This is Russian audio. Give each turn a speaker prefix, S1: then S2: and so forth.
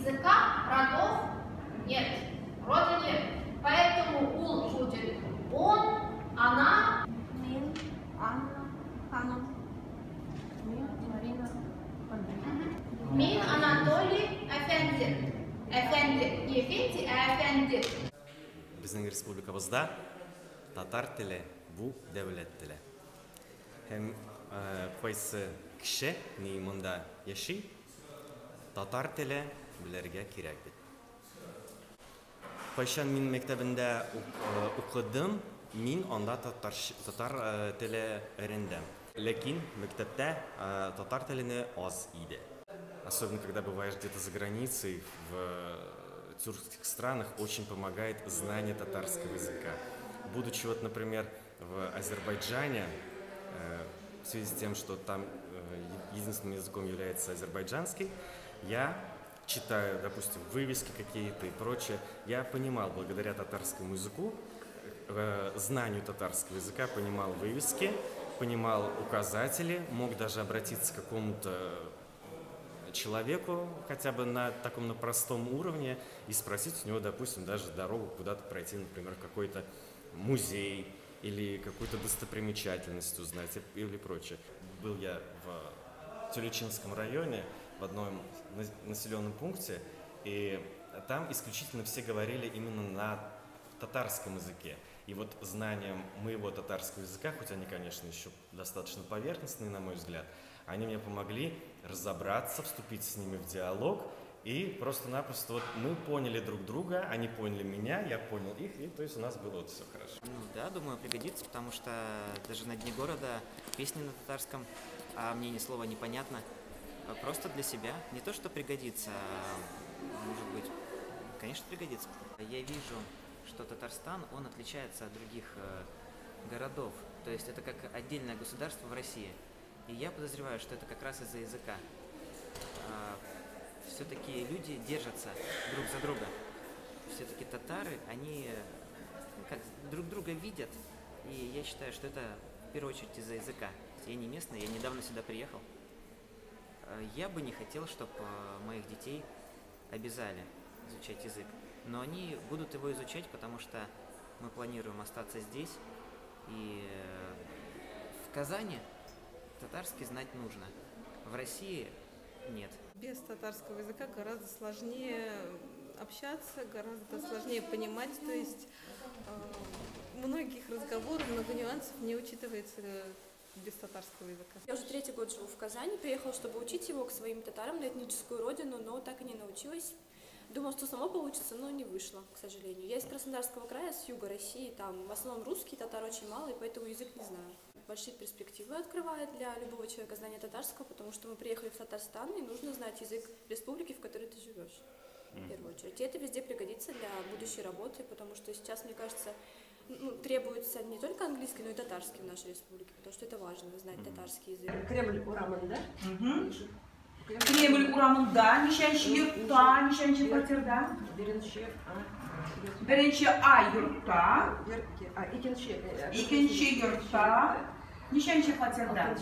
S1: языка родов нет, рода нет. Поэтому ул будет он, она,
S2: Мин, Анна, Ханом, Марина, Андрей.
S1: Мин, Анатолий, Efendi. Efendi, не Efendi, а Efendi.
S3: Біздің республикабызда татар тілі бұл дәулет тілі. Һәм қайсы кіші не мұнда яши, татар тілі білерге керек бит. Кайшан мин мәктәбендә укыдым, мин анда татар теле өйрәндем. Ләкин мәктәптә татар телене аз иде. Особенно когда бываешь где-то за границей, в тюркских странах очень помогает знание татарского языка. Будучи, вот, например, в Азербайджане, в связи с тем, что там единственным языком является азербайджанский, я читаю, допустим, вывески какие-то и прочее, я понимал благодаря татарскому языку, знанию татарского языка, понимал вывески, понимал указатели, мог даже обратиться к какому-то человеку, хотя бы на таком на простом уровне, и спросить у него, допустим, даже дорогу куда-то пройти, например, в какой-то музей или какую-то достопримечательность узнать или прочее. Был я в Тюлечинском районе, в одном населенном пункте, и там исключительно все говорили именно на татарском языке. И вот знанием моего татарского языка, хоть они, конечно, еще достаточно поверхностные, на мой взгляд, они мне помогли разобраться, вступить с ними в диалог, и просто-напросто вот мы поняли друг друга, они поняли меня, я понял их, и то есть у нас было вот все хорошо.
S4: Ну да, думаю, пригодится, потому что даже на Дне города песни на татарском, а мне ни слова непонятно. Просто для себя. Не то, что пригодится, а может быть, конечно, пригодится. Я вижу, что Татарстан, он отличается от других городов. То есть это как отдельное государство в России. И я подозреваю, что это как раз из-за языка. Все-таки люди держатся друг за друга. Все-таки татары, они как друг друга видят. И я считаю, что это в первую очередь из-за языка. Я не местный, я недавно сюда приехал. Я бы не хотел, чтобы моих детей обязали изучать язык, но они будут его изучать, потому что мы планируем остаться здесь, и в Казани татарский знать нужно, в России нет.
S2: Без татарского языка гораздо сложнее общаться, гораздо сложнее понимать, то есть многих разговоров, много нюансов не учитывается без татарского языка.
S5: Я уже 3-й год живу в Казани, приехала, чтобы учить его к своим татарам на этническую родину, но так и не научилась. Думала, что само получится, но не вышло, к сожалению. Я из Краснодарского края, с юга России, там в основном русские, татар очень мало, и поэтому язык не знаю. Большие перспективы открывает для любого человека знание татарского, потому что мы приехали в Татарстан, и нужно знать язык республики, в которой ты живешь, в первую очередь. И это везде пригодится для будущей работы, потому что сейчас, мне кажется, требуется не только английский, но и татарский в нашей республике, потому что это важно, знать татарский язык.
S6: Кремль урамында.
S7: Кремль урамында, нишенче йортта, нишенче фатирда. Беренче А йортта, икенче йортта, нишенче фатирда.